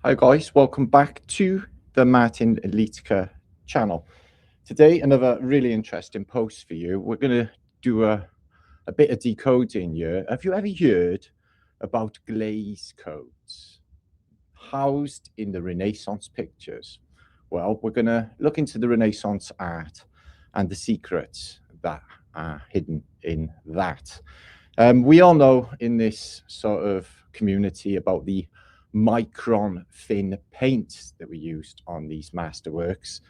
Hi guys, welcome back to the Martinliedtke channel. Today, another really interesting post for you. We're going to do a bit of decoding here. Have you ever heard about glaze codes housed in the Renaissance pictures? Well, we're going to look into the Renaissance art and the secrets that are hidden in that. We all know in this sort of community about the micron thin paint that we used on these masterworks.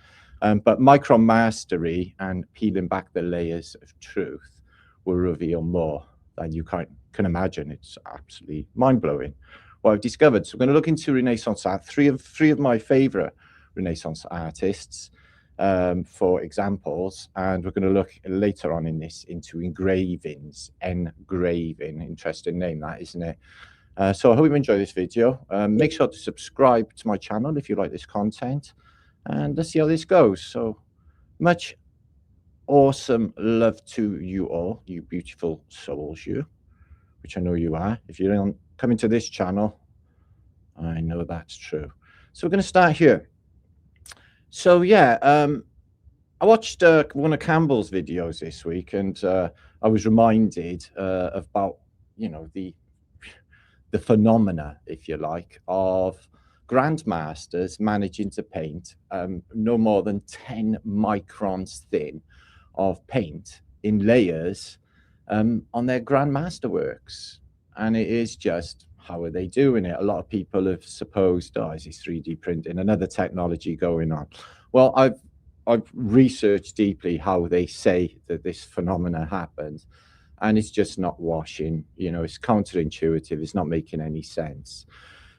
But micron mastery and peeling back the layers of truth will reveal more than you can imagine. It's absolutely mind-blowing what I've discovered. So we're going to look into Renaissance art, three of my favorite Renaissance artists for examples, and we're going to look later on in this into engravings. Engraving, interesting name that, isn't it? So I hope you enjoy this video. Make sure to subscribe to my channel if you like this content, and let's see how this goes. So much awesome love to you all, you beautiful souls, you, which I know you are. If you don't come into this channel, I know that's true. So we're going to start here. So yeah, I watched one of Campbell's videos this week, and I was reminded about, you know, the phenomena, if you like, of grandmasters managing to paint no more than 10 microns thin of paint in layers on their grandmaster works. And it is just, how are they doing it? A lot of people have supposed, oh, is this 3D printing, another technology going on? Well, I've researched deeply how they say that this phenomena happens, and it's just not washing. You know, it's counterintuitive. It's not making any sense.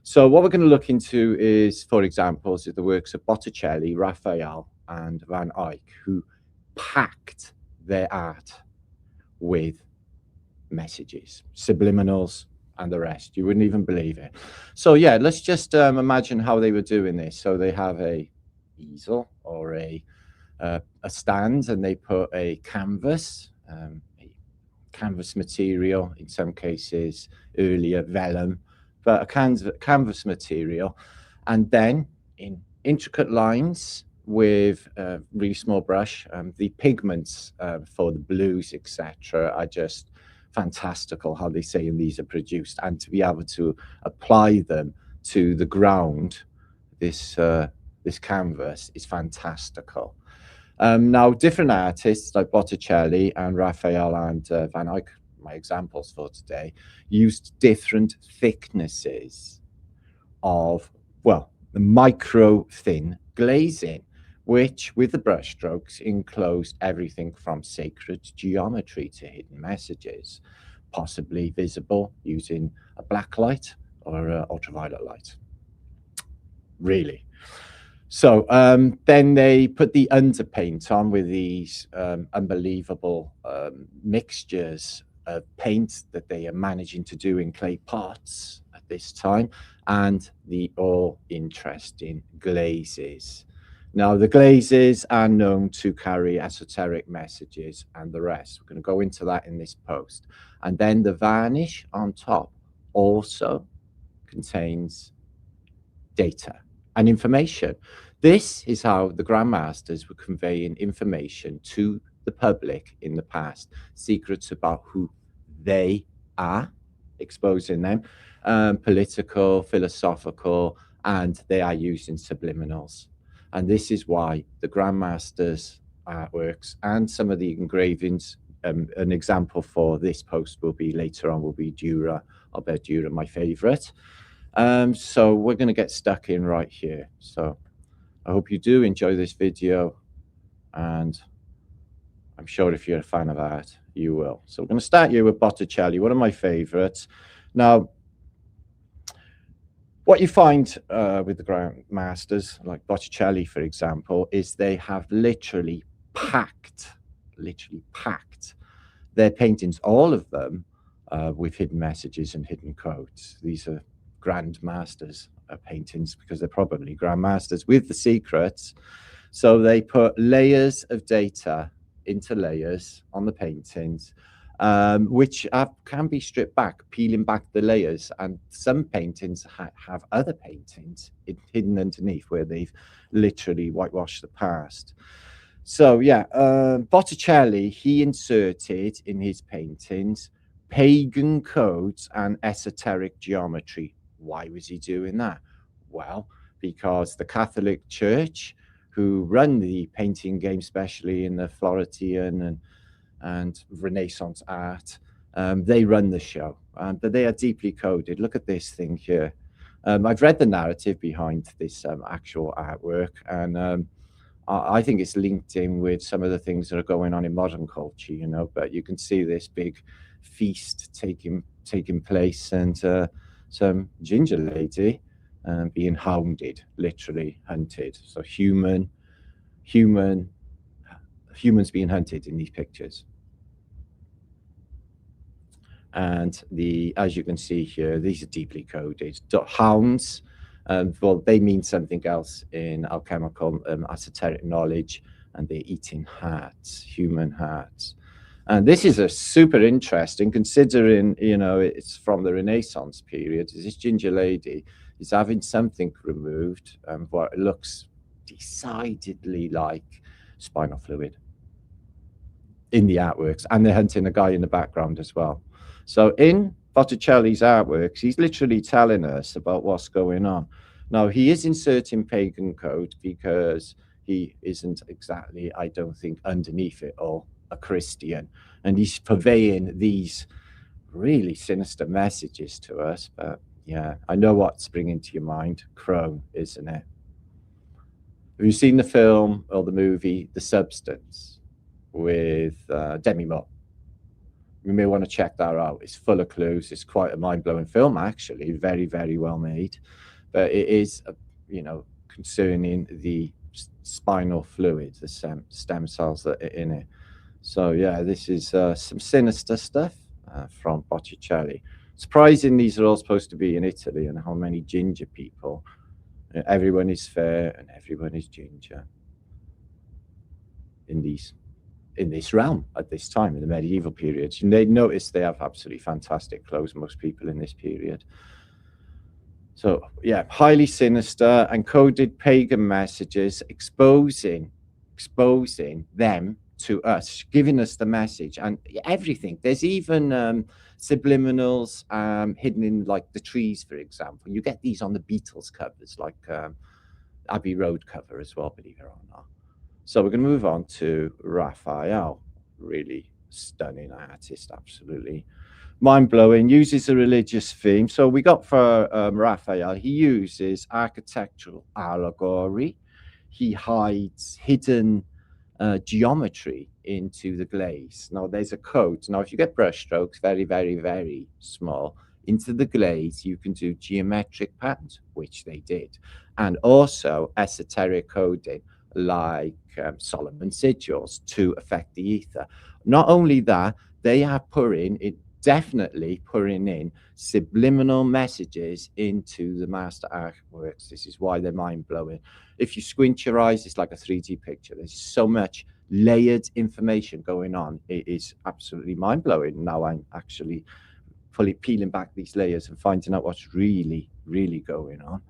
So what we're going to look into is, for examples, is the works of Botticelli, Raphael, and Van Eyck, who packed their art with messages, subliminals, and the rest. You wouldn't even believe it. So yeah, let's just imagine how they were doing this. So they have a easel or a stand, and they put a canvas, canvas material, in some cases earlier vellum, but a canvas material, and then in intricate lines with a really small brush, the pigments for the blues, etc., are just fantastical, how they say, and these are produced, and to be able to apply them to the ground, this canvas is fantastical. Now, different artists like Botticelli and Raphael and Van Eyck, my examples for today, used different thicknesses of, well, the micro thin glazing, which with the brush strokes enclosed everything from sacred geometry to hidden messages, possibly visible using a black light or ultraviolet light. Really. So then they put the underpaint on with these unbelievable mixtures of paint that they are managing to do in clay pots at this time, and the all interesting glazes. Now, the glazes are known to carry esoteric messages and the rest. We're going to go into that in this post. And then the varnish on top also contains data and information. This is how the grandmasters were conveying information to the public in the past, secrets about who they are, exposing them, political, philosophical, and they are using subliminals. And this is why the grandmasters' artworks and some of the engravings, an example for this post will be later on, will be Durer. I'll bet Durer my favorite. So we're going to get stuck in right here. So I hope you do enjoy this video, and I'm sure if you're a fan of art, you will. So we're going to start here with Botticelli, one of my favorites. Now, what you find with the grandmasters, like Botticelli, for example, is they have literally packed their paintings, all of them, with hidden messages and hidden codes. These are grandmasters paintings because they're probably grandmasters with the secrets. So they put layers of data into layers on the paintings, which can be stripped back, peeling back the layers. And some paintings have other paintings hidden underneath where they've literally whitewashed the past. So yeah, Botticelli, he inserted in his paintings pagan codes and esoteric geometry. Why was he doing that? Well, because the Catholic Church, who run the painting game, especially in the Florentine and Renaissance art, they run the show, but they are deeply coded. Look at this thing here. I've read the narrative behind this actual artwork, and I think it's linked in with some of the things that are going on in modern culture, you know. But you can see this big feast taking place, and some ginger lady being hounded, literally hunted. So humans being hunted in these pictures. And as you can see here, these are deeply coded. Hounds, well, they mean something else in alchemical esoteric knowledge, and they're eating hearts, human hearts. And this is a super interesting, considering, you know, it's from the Renaissance period. This ginger lady is having something removed, what looks decidedly like spinal fluid in the artworks, and they're hunting a guy in the background as well. So in Botticelli's artworks, he's literally telling us about what's going on. Now, he is inserting pagan code because he isn't exactly, I don't think, underneath it all, a Christian. And he's purveying these really sinister messages to us. But yeah, I know what's bringing to your mind. Chrome, isn't it? Have you seen the film or the movie The Substance with Demi Moore? You may want to check that out. It's full of clues. It's quite a mind-blowing film, actually. Very, very well made. But it is, you know, concerning the spinal fluid, the stem cells that are in it. So yeah, this is some sinister stuff from Botticelli. Surprising, these are all supposed to be in Italy, and how many ginger people. Everyone is fair and everyone is ginger in this realm at this time, in the medieval period. You may notice they have absolutely fantastic clothes, most people in this period. So yeah, highly sinister, encoded pagan messages, exposing them to us, giving us the message and everything. There's even subliminals hidden in, like, the trees, for example. You get these on the Beatles covers, like Abbey Road cover as well, believe it or not. So we're going to move on to Raphael. Really stunning artist, absolutely. Mind-blowing, uses a religious theme. So we got for Raphael, he uses architectural allegory. He hides hidden geometry into the glaze. Now there's a code. Now if you get brush strokes very, very, very small into the glaze, you can do geometric patterns, which they did. And also esoteric coding, like Solomon sigils, to affect the ether. Not only that, they are definitely putting in subliminal messages into the master artworks. This is why they're mind-blowing. If you squint your eyes, it's like a 3D picture. There's so much layered information going on. It is absolutely mind-blowing. Now I'm actually fully peeling back these layers and finding out what's really, really going on.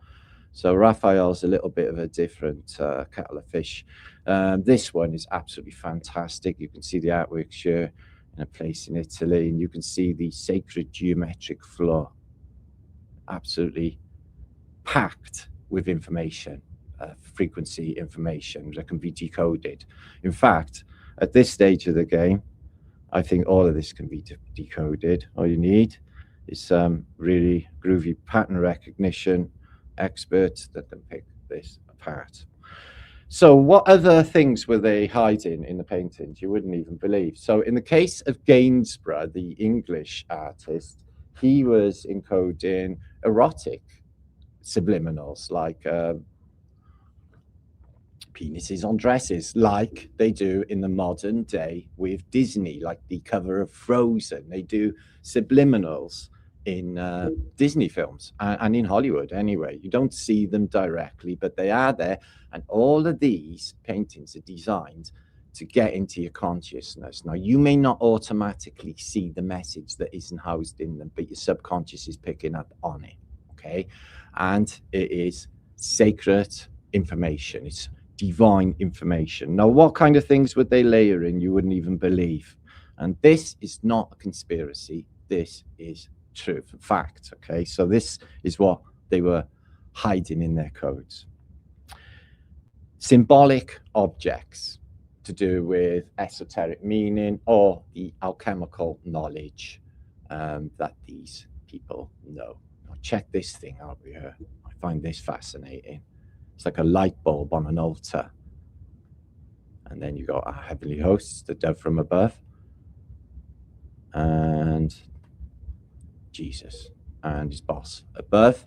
So Raphael's a little bit of a different kettle of fish. This one is absolutely fantastic. You can see the artwork here in a place in Italy, and you can see the sacred geometric floor, absolutely packed with information, frequency information that can be decoded. In fact, at this stage of the game, I think all of this can be decoded. All you need is some really groovy pattern recognition experts that can pick this apart. So what other things were they hiding in the paintings? You wouldn't even believe. So in the case of Gainsborough, the English artist, he was encoding erotic subliminals, like penises on dresses, like they do in the modern day with Disney, like the cover of Frozen. They do subliminals in Disney films and in Hollywood anyway. You don't see them directly, but they are there. And all of these paintings are designed to get into your consciousness. Now, you may not automatically see the message that isn't housed in them, but your subconscious is picking up on it, okay? And it is sacred information. It's divine information. Now, what kind of things would they layer in you wouldn't even believe? And this is not a conspiracy. This is truth, fact, okay? So this is what they were hiding in their codes. Symbolic objects to do with esoteric meaning or the alchemical knowledge that these people know. Now check this thing out here. I find this fascinating. It's like a light bulb on an altar. And then you got our heavenly hosts, the dove from above, and Jesus and his boss above,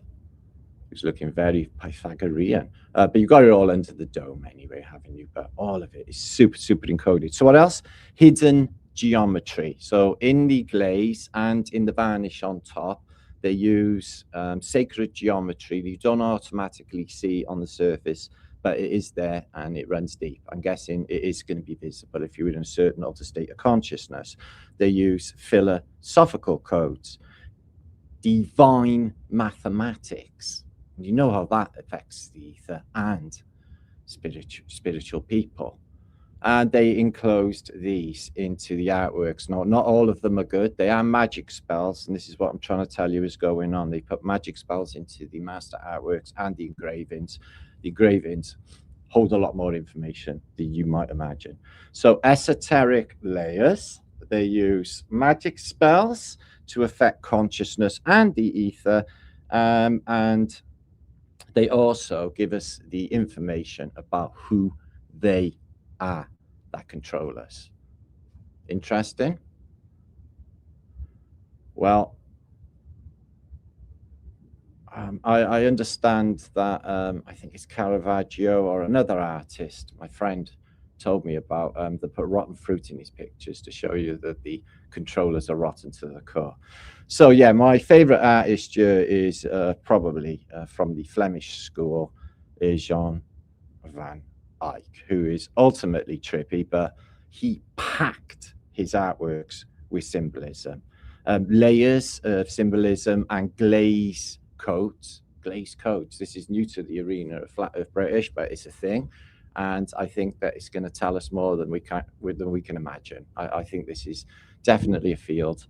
who's looking very Pythagorean. But you got it all under the dome anyway, haven't you? But all of it is super, super encoded. So what else? Hidden geometry. So in the glaze and in the varnish on top, they use sacred geometry that you don't automatically see on the surface, but it is there and it runs deep. I'm guessing it is going to be visible if you're in a certain altered state of consciousness. They use philosophical codes, divine mathematics. You know how that affects the ether and spiritual people. And they enclosed these into the artworks. Now, not all of them are good. They are magic spells, and this is what I'm trying to tell you is going on. They put magic spells into the master artworks and the engravings. The engravings hold a lot more information than you might imagine. So esoteric layers, they use magic spells to affect consciousness and the ether, and they also give us the information about who they are that control us. Interesting? Well, I understand that I think it's Caravaggio or another artist my friend told me about, they put rotten fruit in his pictures to show you that the controllers are rotten to the core. So yeah, my favorite artist here is probably from the Flemish school, is Jan van Eyck, who is ultimately trippy, but he packed his artworks with symbolism, layers of symbolism and glaze codes. Glaze codes. This is new to the arena of flat earth British, but it's a thing. And I think that it's going to tell us more than we can imagine. I think this is definitely a field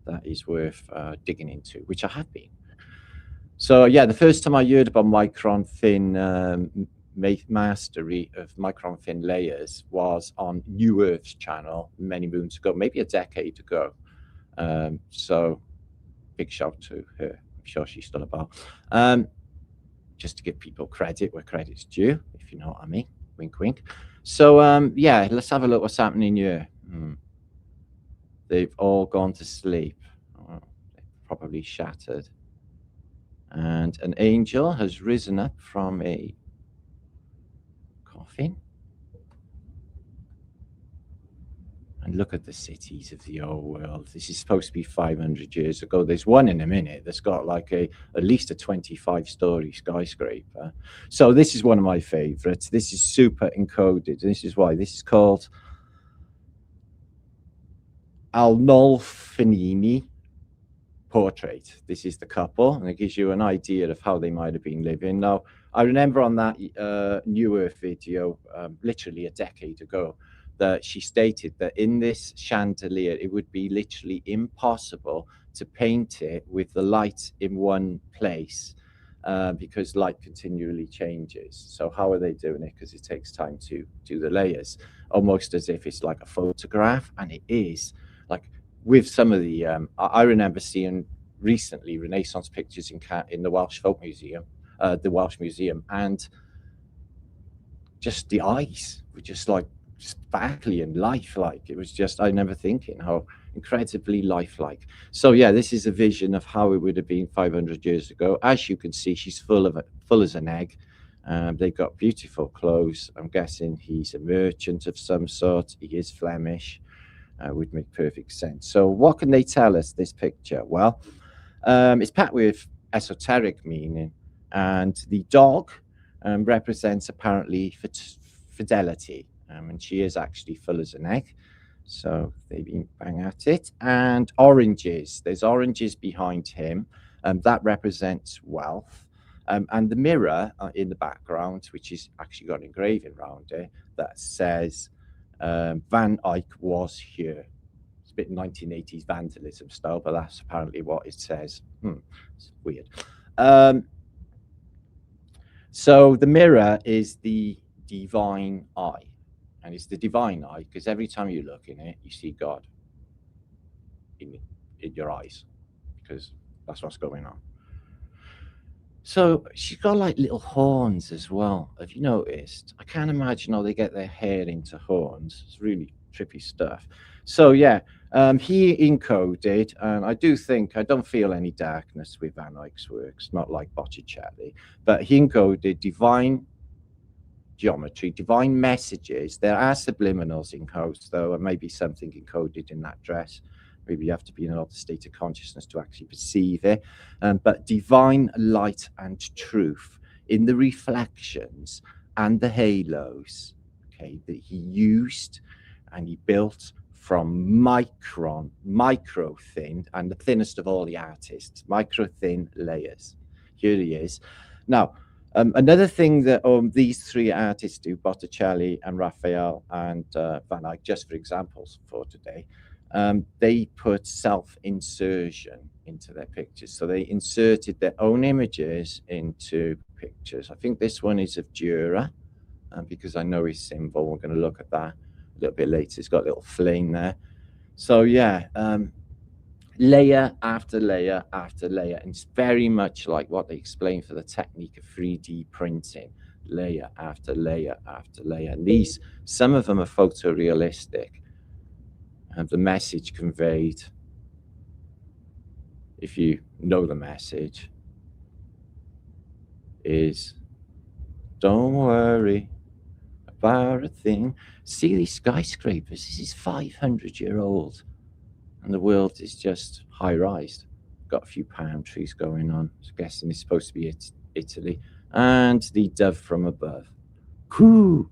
that is worth digging into, which I have been. So yeah, the first time I heard about micron thin mastery of micron thin layers was on New Earth's channel many moons ago, maybe a decade ago. So big shout to her. I'm sure she's still about. Just to give people credit where credit's due, if you know what I mean. Wink, wink. So yeah, let's have a look what's happening here. They've all gone to sleep. Oh, they're probably shattered. And an angel has risen up from a coffin. And look at the cities of the old world. This is supposed to be 500 years ago. There's one in a minute that's got like at least a 25-story skyscraper. So this is one of my favorites. This is super encoded. This is why this is called Arnolfini portrait. This is the couple, and it gives you an idea of how they might have been living. Now, I remember on that New Earth video, literally a decade ago, that she stated that in this chandelier, it would be literally impossible to paint it with the light in one place because light continually changes. So how are they doing it? Because it takes time to do the layers, almost as if it's like a photograph. And it is like with some of the, I remember seeing recently Renaissance pictures in the Welsh Folk Museum, the Welsh Museum, and just the eyes were just like sparkly and lifelike. It was just, I remember thinking how incredibly lifelike. So yeah, this is a vision of how it would have been 500 years ago. As you can see, she's full as an egg. They've got beautiful clothes. I'm guessing he's a merchant of some sort. He is Flemish. Would make perfect sense. So what can they tell us, this picture? Well, it's packed with esoteric meaning, and the dog represents apparently fidelity. and she is actually full as an egg. So they've been bang at it. And oranges, there's oranges behind him, that represents wealth. And the mirror in the background, which is actually got an engraving around it that says Van Eyck was here. It's a bit 1980s vandalism style, but that's apparently what it says. It's weird. So the mirror is the divine eye. And it's the divine eye because every time you look in it, you see God in your eyes, because that's what's going on. So she's got like little horns as well. Have you noticed? I can't imagine how they get their hair into horns. It's really trippy stuff. So yeah, he encoded, and I don't feel any darkness with Van Eyck's works, not like Botticelli, but he encoded divine geometry, divine messages. There are subliminals in codes, though, and maybe something encoded in that dress. Maybe you have to be in another state of consciousness to actually perceive it. But divine light and truth in the reflections and the halos, okay, that he used and he built from micro thin, and the thinnest of all the artists, micro thin layers. Here he is. Now, another thing that these three artists do, Botticelli and Raphael and Van Eyck, just for examples for today, they put self-insertion into their pictures. So they inserted their own images into pictures. I think this one is of Durer, because I know his symbol. We're going to look at that a little bit later. It's got a little flame there. So yeah, layer after layer after layer, and it's very much like what they explain for the technique of 3D printing, layer after layer after layer. And these, some of them are photorealistic, and the message conveyed, if you know the message, is don't worry about a thing. See these skyscrapers, this is 500-year-old. And the world is just high-rise. Got a few palm trees going on. I'm guessing it's supposed to be Italy. And the dove from above. Coo!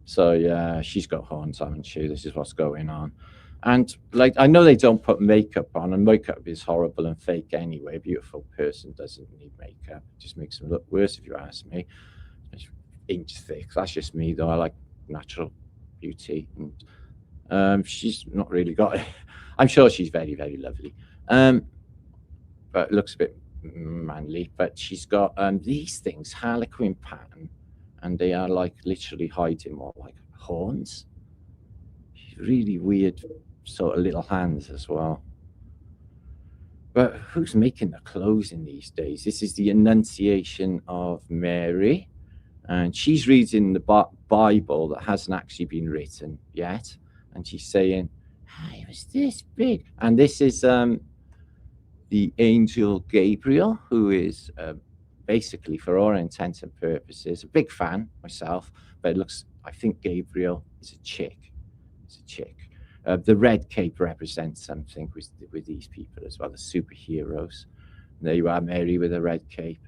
So yeah, she's got horns, haven't she? This is what's going on. And like, I know they don't put makeup on, and makeup is horrible and fake anyway. A beautiful person doesn't need makeup. It just makes them look worse, if you ask me. It's inch thick. That's just me, though. I like natural beauty. And she's not really got it. I'm sure she's very, very lovely. But looks a bit manly. But she's got these things, harlequin pattern, and they are like literally hiding more like horns. She's really weird sort of little hands as well. But who's making the clothes in these days? This is the Annunciation of Mary, and she's reading the Bible that hasn't actually been written yet. And she's saying, it was this big. And this is the angel Gabriel, who is basically, for all intents and purposes, a big fan myself, but it looks, I think Gabriel is a chick. It's a chick. The red cape represents something with these people as well, the superheroes. And there you are, Mary with a red cape,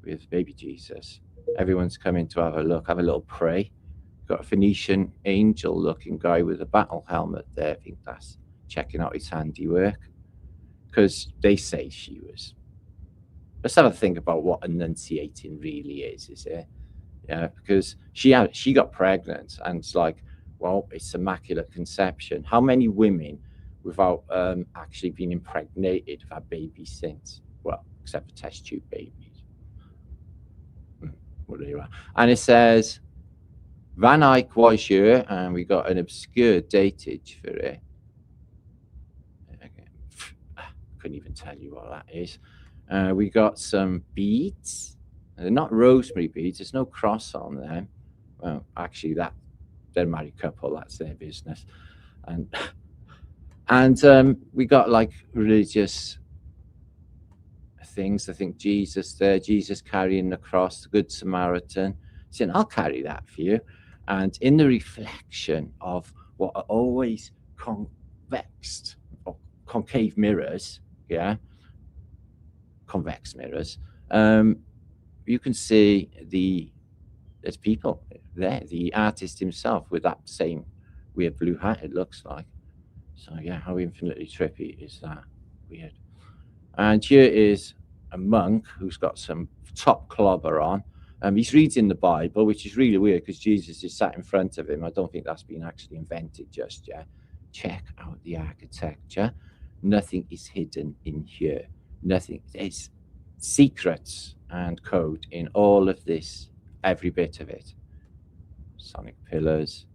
with baby Jesus. Everyone's coming to have a look, have a little pray. Got a Phoenician angel-looking guy with a battle helmet there. I think that's checking out his handiwork, because they say she was. Let's have a think about what annunciating really is it? Yeah, because she got pregnant, and it's like, well, it's immaculate conception. How many women without actually being impregnated have had babies since? Well, except for test tube babies. Well, there you are. And it says, Van Eyck was here, and we got an obscure datage for it. Couldn't even tell you what that is. We got some beads. They're not rosemary beads. There's no cross on them. Well, actually, they're a married couple. That's their business. And we got like religious things. I think Jesus there, Jesus carrying the cross, the Good Samaritan. Saying, I'll carry that for you. And in the reflection of what are always convex or concave mirrors, yeah, convex mirrors, you can see the there's people there. The artist himself with that same weird blue hat, it looks like. So yeah, how infinitely trippy is that? Weird. And here is a monk who's got some top clobber on. He's reading the Bible, which is really weird because Jesus is sat in front of him. I don't think that's been actually invented just yet. Check out the architecture. Nothing is hidden in here. Nothing. It's secrets and code in all of this, every bit of it. Sonic pillars.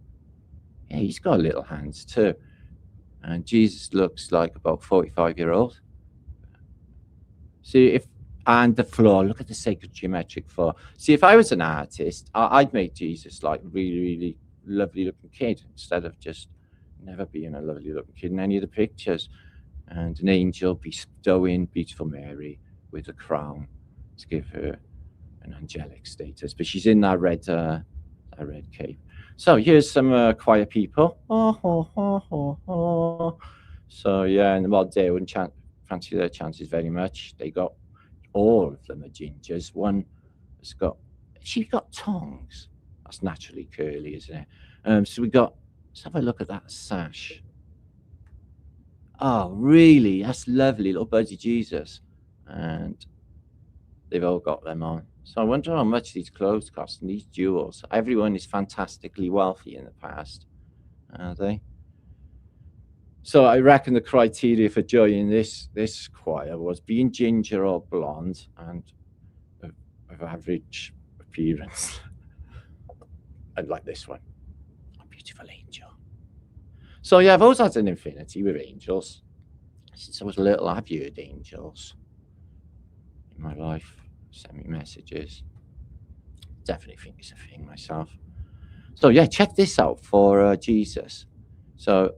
Yeah, he's got little hands too. And Jesus looks like about 45-year-old. See, and the floor, look at the sacred geometric floor. See, if I was an artist, I'd make Jesus like really, really lovely looking kid instead of just never being a lovely looking kid in any of the pictures. And an angel bestowing beautiful Mary with a crown to give her an angelic status. But she's in that red cape. So here's some quiet people. So yeah, in the modern day, I wouldn't fancy their chances very much. They got, all of them are gingers. One has got, she's got tongs. That's naturally curly, isn't it? So we got, let's have a look at that sash. Oh, really? That's lovely, little Buddy Jesus. And they've all got them on. So I wonder how much these clothes cost and these jewels. Everyone is fantastically wealthy in the past, are they? So I reckon the criteria for joining this choir was being ginger or blonde and of average appearance. And like this one, a beautiful angel. So yeah, I've always had an affinity with angels. Since I was little, I've viewed angels in my life. Send me messages. Definitely think it's a thing myself. So yeah, check this out for Jesus. So,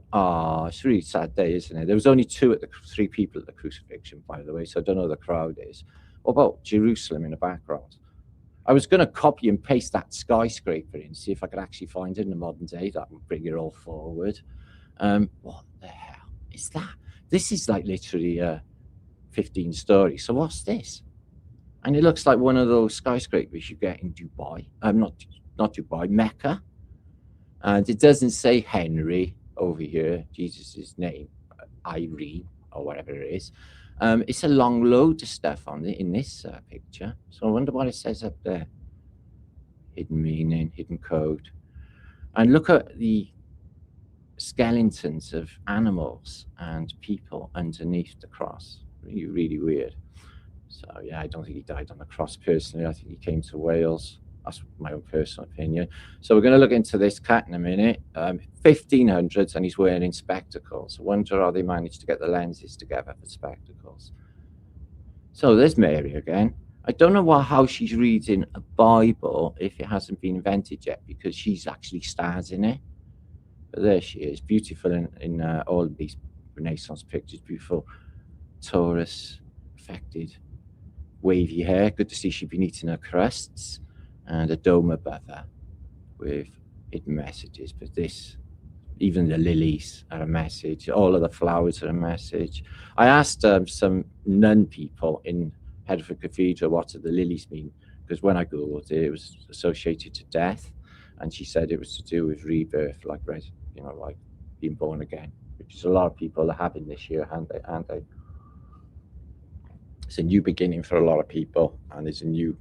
it's a really sad day, isn't it? There was only three people at the crucifixion, by the way, so I don't know who the crowd is. What about Jerusalem in the background? I was going to copy and paste that skyscraper in, see if I could actually find it in the modern day. That would bring it all forward. What the hell is that? This is like literally 15 stories. So what's this? And it looks like one of those skyscrapers you get in Dubai. Not Dubai, Mecca. And it doesn't say Henry over here, Jesus' name, Irene, or whatever it is. It's a long load of stuff on it in this picture. So I wonder what it says up there. Hidden meaning, hidden code. And look at the skeletons of animals and people underneath the cross. Really, really weird. So yeah, I don't think he died on the cross personally. I think he came to Wales. That's my own personal opinion. So we're going to look into this cat in a minute. 1500s, and he's wearing spectacles. I wonder how they managed to get the lenses together for spectacles. So there's Mary again. I don't know how she's reading a Bible if it hasn't been invented yet, because she's actually stars in it. But there she is, beautiful in all of these Renaissance pictures. Beautiful Taurus affected wavy hair. Good to see she'd been eating her crusts. And a dome above her with hidden messages. But this, even the lilies are a message. All of the flowers are a message. I asked some nun people in Hereford Cathedral what do the lilies mean, because when I googled it, it was associated to death, and she said it was to do with rebirth, like like being born again, which is a lot of people are having this year, aren't they? It's a new beginning for a lot of people, and there's a new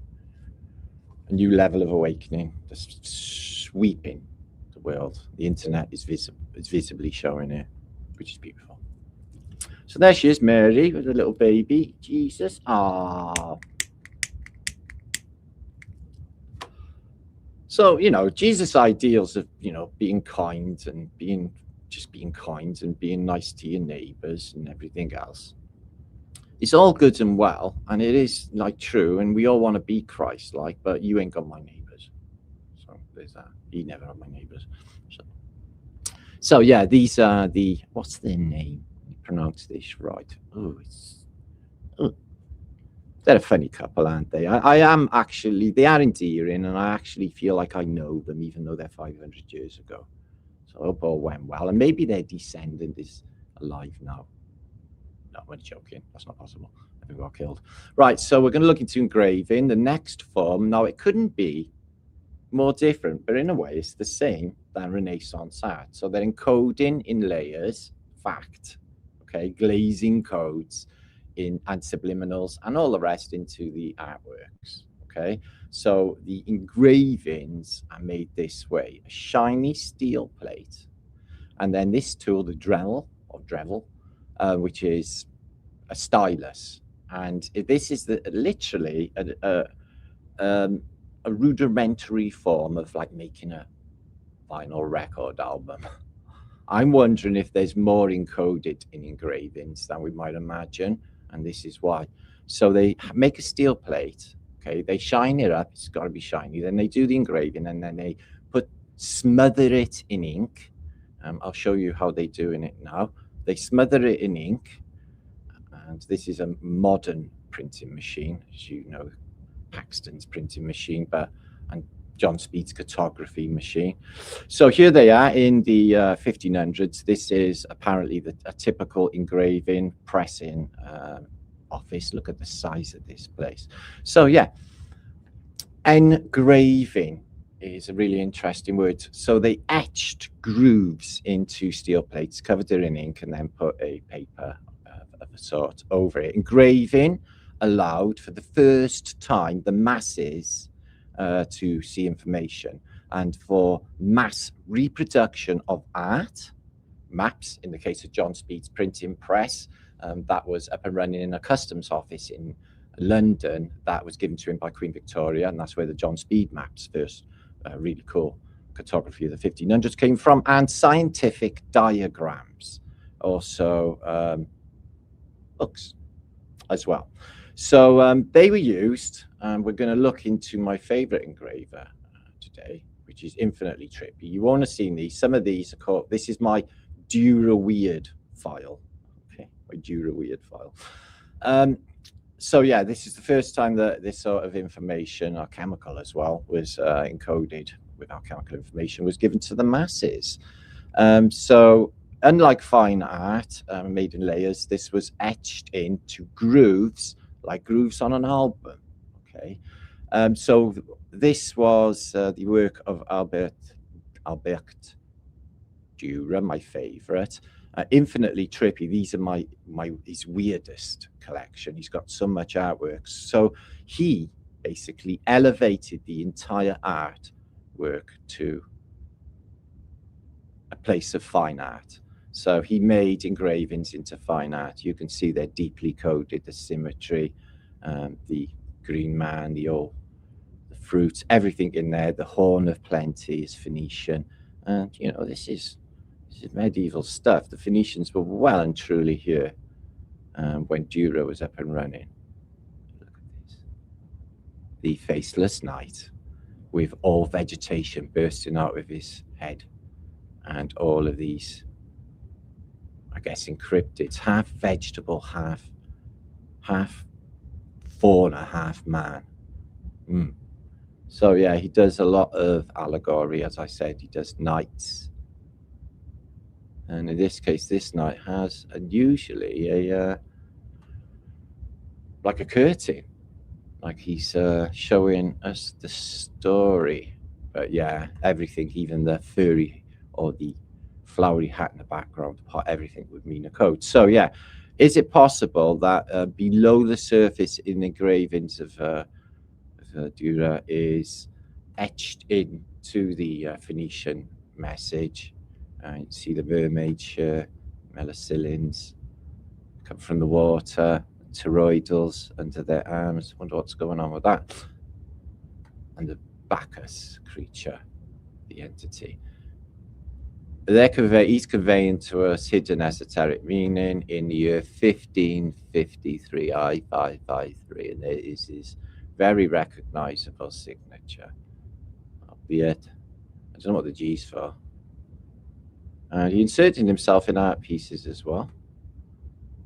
level of awakening that's sweeping the world. The internet is visibly showing it, which is beautiful. So there she is, Mary, with a little baby, Jesus. So, Jesus' ideals of, being kind and being kind and being nice to your neighbors and everything else. It's all good and well, and it is true, and we all want to be Christ-like, but you ain't got my neighbors. So there's that. You never have my neighbors. So yeah, these are what's their name? Pronounce this right. They're a funny couple, aren't they? They are endearing, and I actually feel like I know them, even though they're 500 years ago. So I hope all went well, and maybe their descendant is alive now. No, I'm joking. That's not possible. Everyone got killed. Right, so we're going to look into engraving. The next form, now it couldn't be more different, but in a way it's the same than Renaissance art. So they're encoding in layers, fact, okay, glazing codes in and subliminals and all the rest into the artworks, okay? So the engravings are made this way: a shiny steel plate, and then this tool, the Dremel or Dremel, which is a stylus, and this is literally a rudimentary form of like making a vinyl record album. I'm wondering if there's more encoded in engravings than we might imagine, and this is why. So they make a steel plate, okay, they shine it up, it's got to be shiny, then they do the engraving, and then they smother it in ink. I'll show you how they're doing it now. They smother it in ink, and this is a modern printing machine, as you know, Paxton's printing machine, and John Speed's cartography machine. So here they are in the 1500s. This is apparently a typical engraving pressing office. Look at the size of this place. So yeah, engraving is a really interesting word. So they etched grooves into steel plates, covered it in ink, and then put a paper of a sort over it. Engraving allowed for the first time the masses to see information, and for mass reproduction of art, maps, in the case of John Speed's printing press, that was up and running in a customs office in London that was given to him by Queen Victoria, and that's where the John Speed maps, first really cool cartography of the 1500s, came from, and scientific diagrams, also books as well. So they were used, and we're going to look into my favorite engraver today, which is infinitely trippy. You won't have seen these. Some of these are called, this is my Durer weird file. Okay, my Durer weird file. So yeah, this is the first time that this sort of information, our chemical as well, was encoded with our chemical information, was given to the masses. So unlike fine art made in layers, this was etched into grooves, like grooves on an album. Okay, so this was the work of Albert Durer, my favorite. Infinitely trippy. These are his weirdest collection. He's got so much artwork. So he basically elevated the entire artwork to a place of fine art. So he made engravings into fine art. You can see they're deeply coded, the symmetry, the green man, the fruits, everything in there. The horn of plenty is Phoenician. And, you know, this is medieval stuff. The Phoenicians were well and truly here when Durer was up and running. Look at this. The faceless knight with all vegetation bursting out of his head, and all of these, I guess, encrypted, half vegetable, half fauna, half man. So yeah, he does a lot of allegory. As I said, he does knights. And in this case, this knight has usually like a curtain, like he's showing us the story. But yeah, everything, even the furry or the flowery hat in the background, everything would mean a code. So yeah, is it possible that below the surface in engravings of Durer is etched into the Phoenician message? You see the mermaid shirt, melicillins come from the water, toroidals under their arms. Wonder what's going on with that. And the Bacchus creature, the entity. He's conveying to us hidden esoteric meaning in the year 1553, I-553, and there is his very recognizable signature, albeit I don't know what the G's for. And he inserted himself in art pieces as well.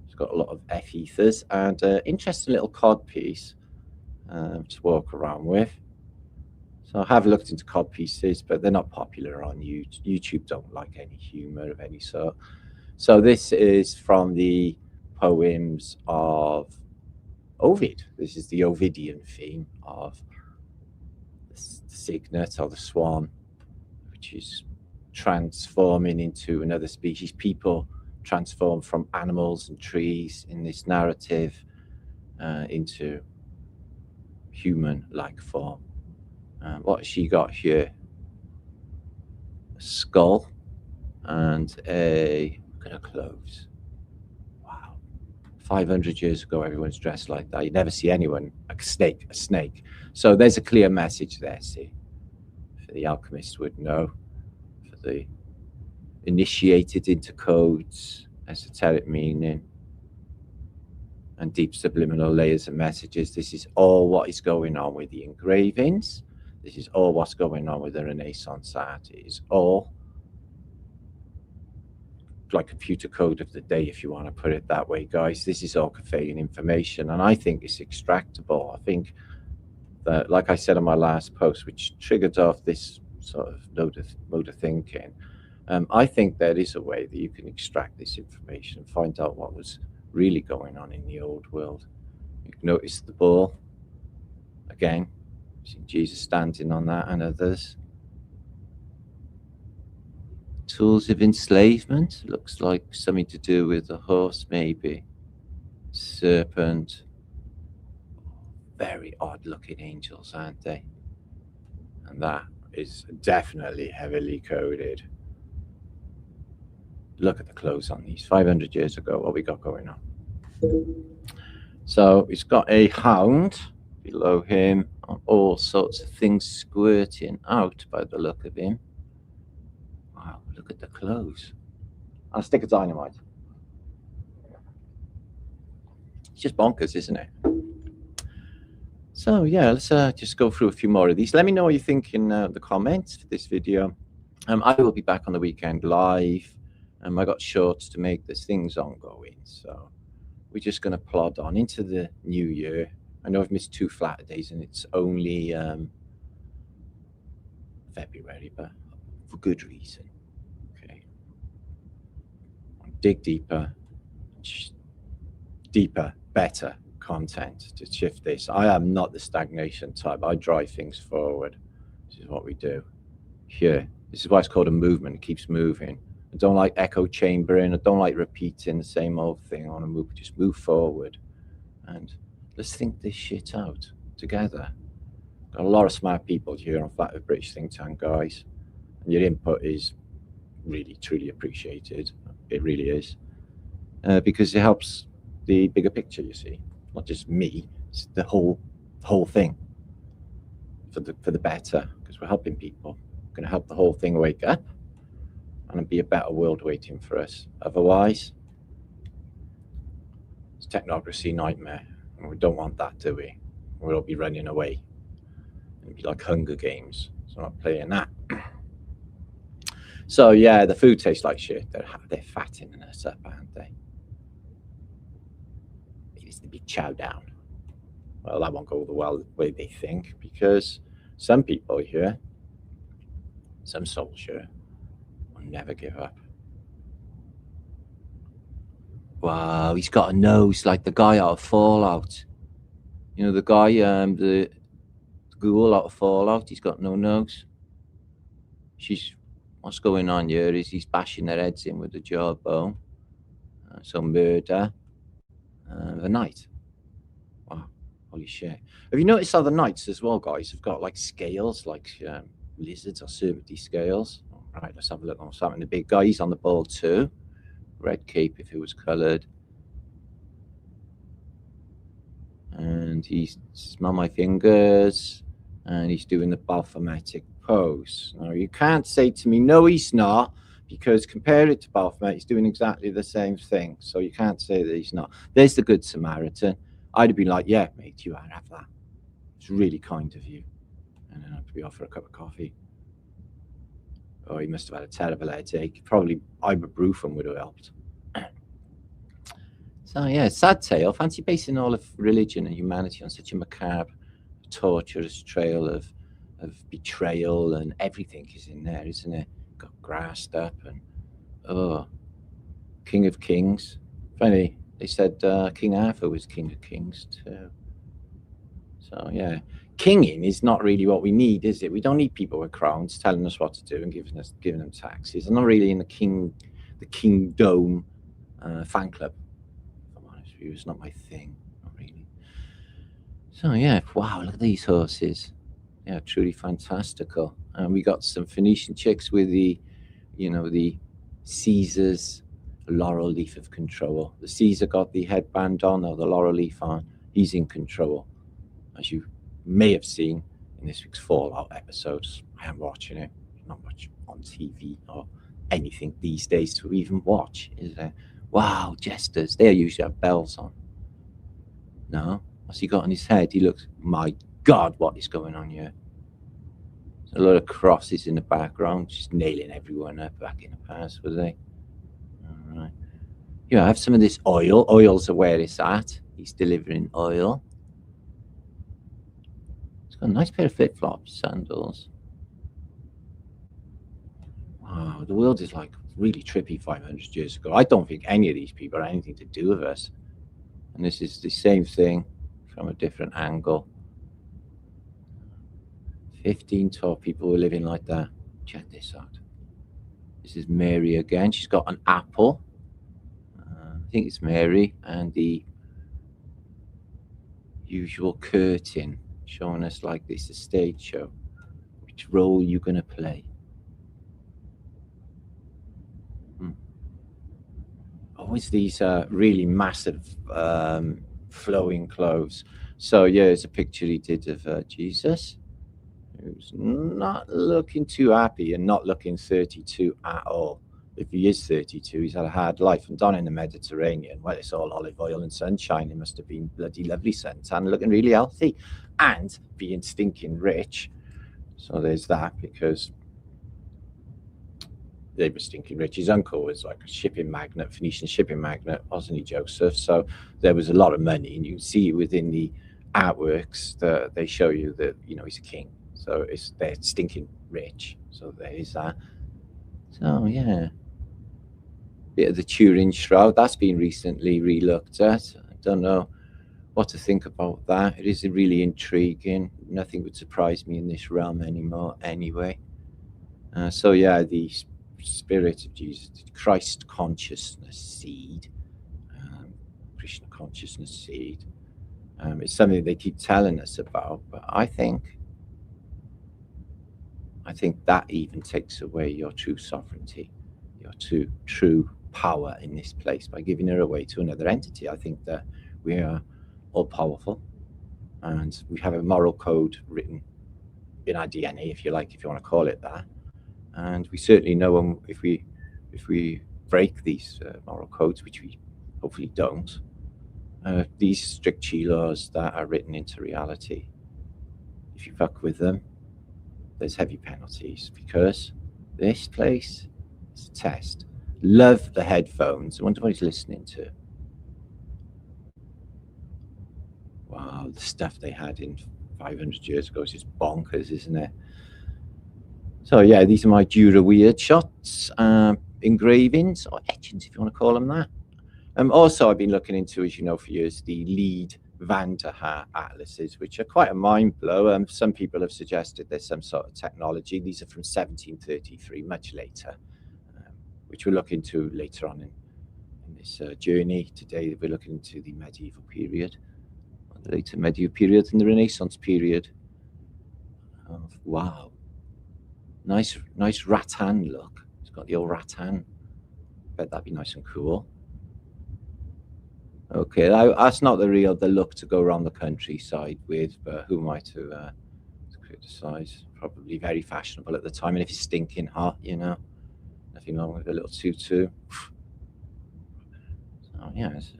He's got a lot of F ethers and an interesting little cod piece to walk around with. So I have looked into cod pieces, but they're not popular on YouTube. YouTube don't like any humor of any sort. So this is from the poems of Ovid. This is the Ovidian theme of the cygnet or the swan, which is transforming into another species. People transform from animals and trees in this narrative into human-like form. What has she got here? A skull and a, look at her clothes. Wow. 500 years ago, everyone's dressed like that. You never see anyone, a snake. So there's a clear message there, see. For the alchemist would know. For the initiated into codes, esoteric meaning, and deep subliminal layers of messages. This is all what is going on with the engravings. This is all what's going on with the Renaissance art. It is all like computer code of the day, if you want to put it that way, guys. This is all conveying information, and I think it's extractable. I think that, like I said on my last post, which triggered off this sort of mode of thinking, I think there is a way that you can extract this information and find out what was really going on in the old world. You can notice the ball again. See Jesus standing on that and others. Tools of enslavement, looks like something to do with a horse, maybe. Serpent. Very odd looking angels, aren't they? And that is definitely heavily coded. Look at the clothes on these. 500 years ago, what we got going on. So he's got a hound below him, all sorts of things squirting out by the look of him. Wow, look at the clothes. And a stick of dynamite. It's just bonkers, isn't it? So yeah, let's just go through a few more of these. Let me know what you think in the comments for this video. I will be back on the weekend live. I got shorts to make this things ongoing. So we're just going to plod on into the new year. I know I've missed 2 flat days and it's only February, but for good reason. Okay. Dig deeper, better content to shift this. I am not the stagnation type. I drive things forward. This is what we do here. This is why it's called a movement. It keeps moving. I don't like echo chambering. I don't like repeating the same old thing. I want to move, just move forward. And let's think this shit out together. Got a lot of smart people here on Flat Earth British Think Tank, guys. And your input is really, truly appreciated. It really is. Because it helps the bigger picture, you see. Not just me, it's the whole thing for the better, because we're helping people. We're going to help the whole thing wake up and be a better world waiting for us. Otherwise, it's technocracy nightmare, and we don't want that, do we? We'll all be running away. It'll be like Hunger Games, so I'm not playing that. So yeah, the food tastes like shit. They're fattening us up, aren't they? It's the big chow down. Well, that won't go the way they think, because some people here, some souls here, will never give up. Wow, he's got a nose like the guy out of Fallout. You know, the guy, the ghoul out of Fallout, he's got no nose. What's going on here is he's bashing their heads in with the jawbone. So murder. The knight. Wow, holy shit. Have you noticed how the knights as well, guys, have got like scales, like lizards or serpentine scales? All right, let's have a look on what's happening. The big guy, he's on the ball too. Red cape if it was coloured. And he's smell my fingers. And he's doing the Baphometic pose. Now, you can't say to me, no, he's not, because compare it to Baphomet, he's doing exactly the same thing. So you can't say that he's not. There's the Good Samaritan. I'd have been like, yeah, mate, you have that. It's really kind of you. And then I'd be off for a cup of coffee. Oh, he must have had a terrible headache. Probably ibuprofen would have helped. So, yeah, sad tale. Fancy basing all of religion and humanity on such a macabre, torturous trail of betrayal, and everything is in there, isn't it? Got grassed up and, oh, King of Kings. Funny, they said King Arthur was King of Kings too. So, yeah. kinging is not really what we need, is it? We don't need people with crowns telling us what to do and giving them taxes. I'm not really in the kingdom fan club. If I'm honest with you, it's not my thing, not really. So yeah, wow, look at these horses. Yeah, truly fantastical. And we got some Phoenician chicks with the, you know, the Caesar's laurel leaf of control. The Caesar got the headband on, or the laurel leaf on. He's in control, as you may have seen in this week's Fallout episodes. I am watching it. Not much on TV or anything these days to even watch, is there? Wow, jesters. They usually have bells on. No? What's he got on his head? He looks, my God, what is going on here? There's a lot of crosses in the background, just nailing everyone up back in the past, were they? All right. Yeah, I have some of this oil. Oils are where it's at. He's delivering oil. He's got a nice pair of flip-flops, sandals. Wow, the world is like really trippy 500 years ago. I don't think any of these people had anything to do with us. And this is the same thing from a different angle. 15, 12 people were living like that. Check this out. This is Mary again. She's got an apple. I think it's Mary, and the usual curtain showing us like this, a stage show. Which role you going to play? Always these really massive flowing clothes. So yeah, it's a picture he did of Jesus, who's not looking too happy and not looking 32 at all. If he is 32, he's had a hard life. And down in the Mediterranean, well, it's all olive oil and sunshine. It must have been bloody lovely suntan, looking really healthy and being stinking rich. So there's that, because they were stinking rich. His uncle was like a shipping magnate, Phoenician shipping magnate, wasn't he, Joseph? So there was a lot of money, and you can see within the artworks that they show you that, you know, he's a king. So they're stinking rich. So there is that. So yeah, bit of the Turin shroud that's been recently re-looked at. I don't know what to think about that. It is really intriguing. Nothing would surprise me in this realm anymore anyway. So yeah, the spirit of Jesus, Christ consciousness seed, Krishna consciousness seed. It's something they keep telling us about, but I think that even takes away your true sovereignty, your true power in this place by giving her away to another entity. I think that we are all powerful, and we have a moral code written in our DNA, if you like, if you want to call it that. And we certainly know if we break these moral codes, which we hopefully don't, these strict chi laws that are written into reality, if you fuck with them, there's heavy penalties, because this place is a test. Love the headphones. I wonder what he's listening to. Wow, the stuff they had in 500 years ago is just bonkers, isn't it? So yeah, these are my Durer weird shots, engravings, or etchings, if you want to call them that. Also, I've been looking into, as you know, for years, the lead Van der Haar atlases, which are quite a mind blow. Some people have suggested there's some sort of technology. These are from 1733, much later, which we'll look into later on in this journey. Today, we're looking into the medieval period, or the later medieval period, and the Renaissance period. Wow. Nice rattan look. It's got the old rattan. Bet that'd be nice and cool. Okay, that's not the look to go around the countryside with, but who am I to criticize? Probably very fashionable at the time, and if it's stinking hot, you know, nothing wrong with a little tutu. So yeah, it's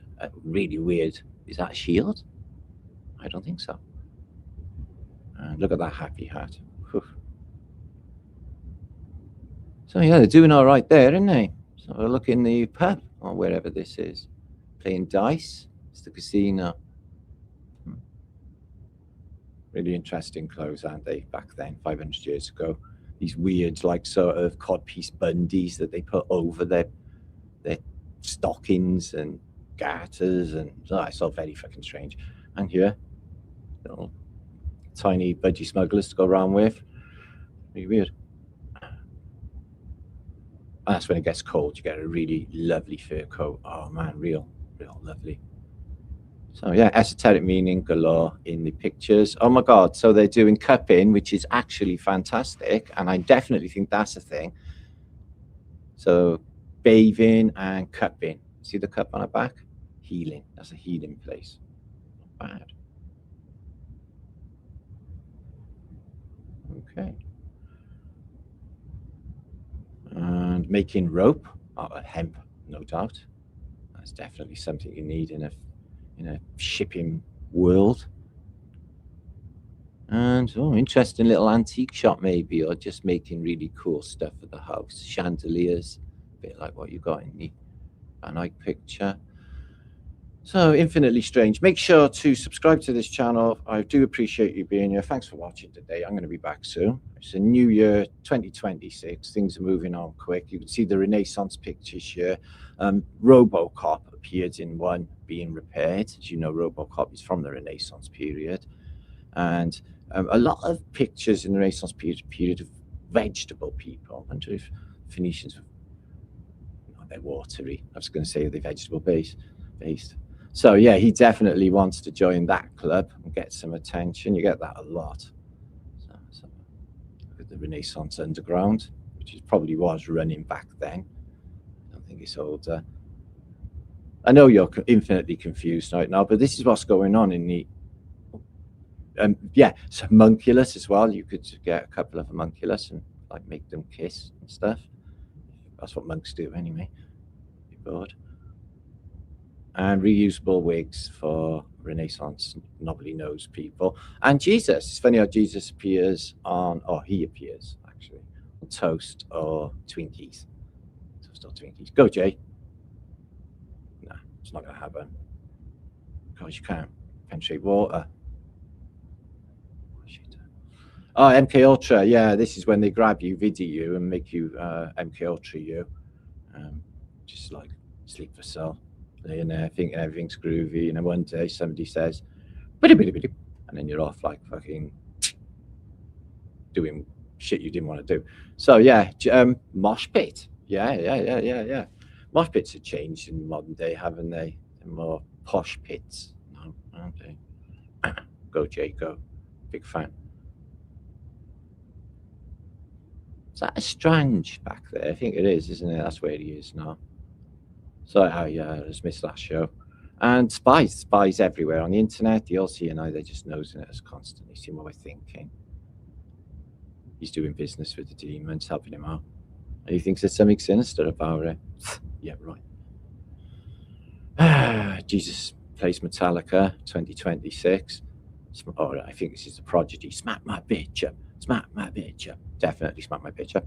really weird. Is that a shield? I don't think so. And look at that happy hat. Whew. So yeah, they're doing all right there, aren't they? So we'll look in the pub, or wherever this is. Playing dice. It's the casino. Really interesting clothes, aren't they, back then, 500 years ago? These weird, like, sort of codpiece bundies that they put over their stockings and garters, and it's all very fucking strange. And here, little tiny budgie smugglers to go around with. Really weird. And that's when it gets cold. You get a really lovely fur coat. Oh man, real lovely. So yeah, esoteric meaning galore in the pictures. Oh my God. So they're doing cupping, which is actually fantastic. And I definitely think that's a thing. So bathing and cupping. See the cup on the back? Healing. That's a healing place. Not bad. Okay. And making rope out of hemp, no doubt. That's definitely something you need in a shipping world. And interesting little antique shop maybe, or just making really cool stuff for the house. Chandeliers, a bit like what you got in the Eyck picture. So infinitely strange. Make sure to subscribe to this channel. I do appreciate you being here. Thanks for watching today. I'm going to be back soon. It's a new year, 2026. Things are moving on quick. You can see the Renaissance pictures here. Robocop appeared in one being repaired. As you know, Robocop is from the Renaissance period. And a lot of pictures in the Renaissance period of vegetable people. I wonder if Phoenicians, they're watery. I was going to say they're vegetable based. So yeah, he definitely wants to join that club and get some attention. You get that a lot. So look at the Renaissance Underground, which probably was running back then. I don't think it's older. I know you're infinitely confused right now, but this is what's going on in the yeah, so homunculus as well. You could get a couple of homunculus and like make them kiss and stuff. That's what monks do anyway. Be bored. And reusable wigs for Renaissance nobody knows people. And Jesus. It's funny how Jesus appears on, or he appears actually, on toast or Twinkies. Toast or Twinkies. Go, Jay. No, it's not going to happen. Because you can't penetrate water. Oh, MK Ultra. Yeah, this is when they grab you, video you, and make you MK Ultra you. Just like sleep for cell. Laying there thinking everything's groovy, and then one day somebody says, biddy, and then you're off like fucking doing shit you didn't want to do. So yeah, mosh pit. Yeah. Mosh pits have changed in modern day, haven't they? They're more posh pits. No, aren't they? Go, Jay, go. Big fan. Is that a strange back there? I think it is, isn't it? That's where he is now. So yeah, I just missed that show. And spies everywhere on the internet. The LCNI, they're just nosing at us constantly, seeing what we're thinking. He's doing business with the demons, helping him out. And he thinks there's something sinister about it. Yeah, right. Jesus plays Metallica 2026. Oh, I think this is the Prodigy. Smack my bitch up. Smack my bitch up. Definitely smack my bitch up.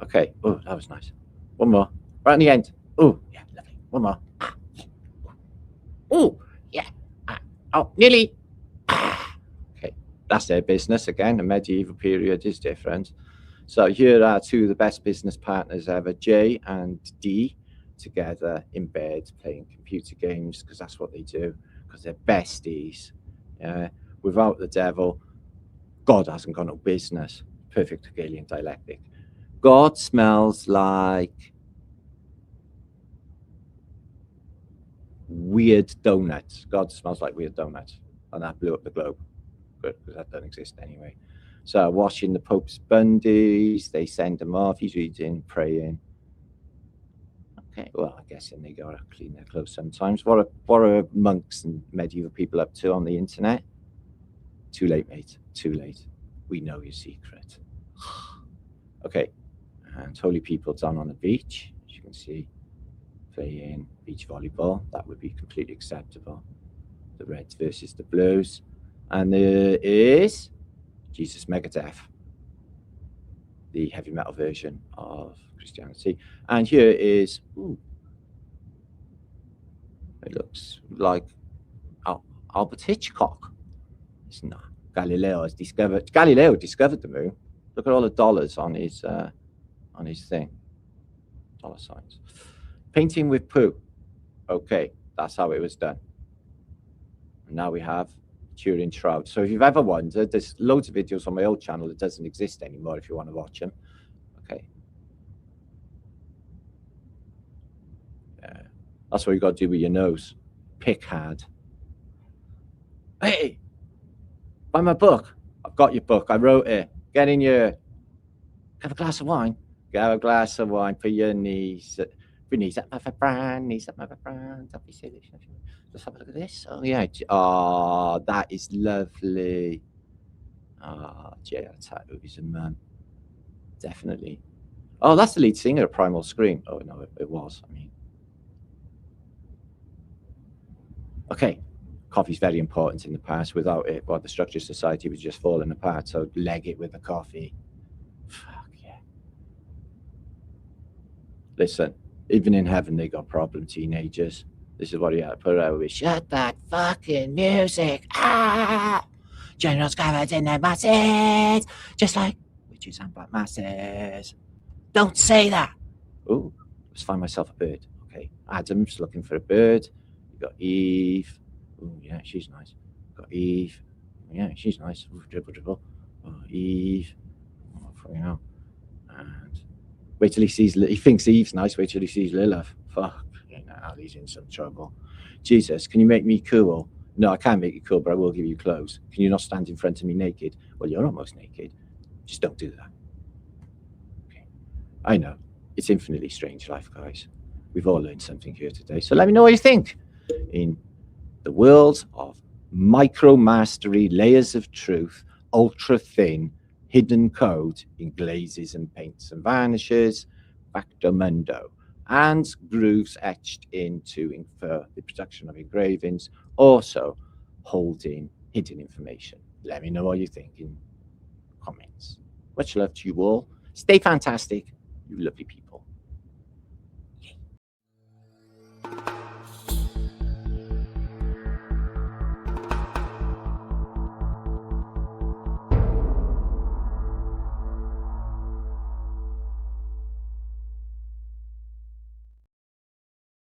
Okay. Oh, that was nice. One more. Right on the end. Oh, yeah, lovely. One more. Ah. Oh, yeah. Oh, nearly. Ah. Okay, that's their business again. The medieval period is different. So here are two of the best business partners ever, J and D, together in bed playing computer games, because that's what they do, because they're besties. Without the devil, God hasn't got no business. Perfect Hegelian dialectic. God smells like weird donuts. God smells like weird donuts. And that blew up the globe. Good, because that doesn't exist anyway. So washing the Pope's bundies, they send him off. He's reading, praying. Okay, well, I guess they gotta clean their clothes sometimes. What are monks and medieval people up to on the internet? Too late, mate. Too late. We know your secret. Okay, and holy people down on the beach, as you can see, playing beach volleyball. That would be completely acceptable. The reds versus the blues. And there is Jesus Megadeth, the heavy metal version of Christianity. And here is, it looks like Albert Hitchcock. It's not. Galileo discovered the moon. Look at all the dollars on his thing. Dollar signs. Painting with poo. Okay, that's how it was done. And now we have Turin shroud. So if you've ever wondered, there's loads of videos on my old channel that doesn't exist anymore if you want to watch them. Okay. Yeah. That's what you got to do with your nose. Pick hard. Hey, buy my book. I've got your book. I wrote it. Get in your... Have a glass of wine. Have a glass of wine for your knees. Your knees up, have a brand. Knees up, have a brand. Don't be silly. Let's have a look at this. Oh, yeah. Oh, that is lovely. Ah, JR Tattoo is a man. Definitely. Oh, that's the lead singer of Primal Scream. Oh, no, it was. I mean. Okay. Coffee's very important in the past. Without it, well, the structure of society was just falling apart. So leg it with the coffee. Fuck yeah. Listen, even in heaven, they got problem teenagers. This is what you had to put out with. Shut that fucking music. Ah! Generals covered in their masses. Just like witches and black masses. Don't say that. Oh, let's find myself a bird. Okay. Adam's looking for a bird. You got Eve. Oh, yeah, she's nice. Got Eve. Yeah, she's nice. Ooh, dribble, dribble. Oh, Eve. Oh, you know. And wait till he sees. He thinks Eve's nice. Wait till he sees Lilith. Fuck. You know, he's in some trouble. Jesus, can you make me cool? No, I can't make you cool, but I will give you clothes. Can you not stand in front of me naked? Well, you're almost naked. Just don't do that. Okay. I know. It's infinitely strange life, guys. We've all learned something here today. So let me know what you think. In the world of micro mastery, layers of truth, ultra thin, hidden code in glazes and paints and varnishes, factomundo, and grooves etched into for the production of engravings, also holding hidden information. Let me know what you think in comments. Much love to you all. Stay fantastic, you lovely people.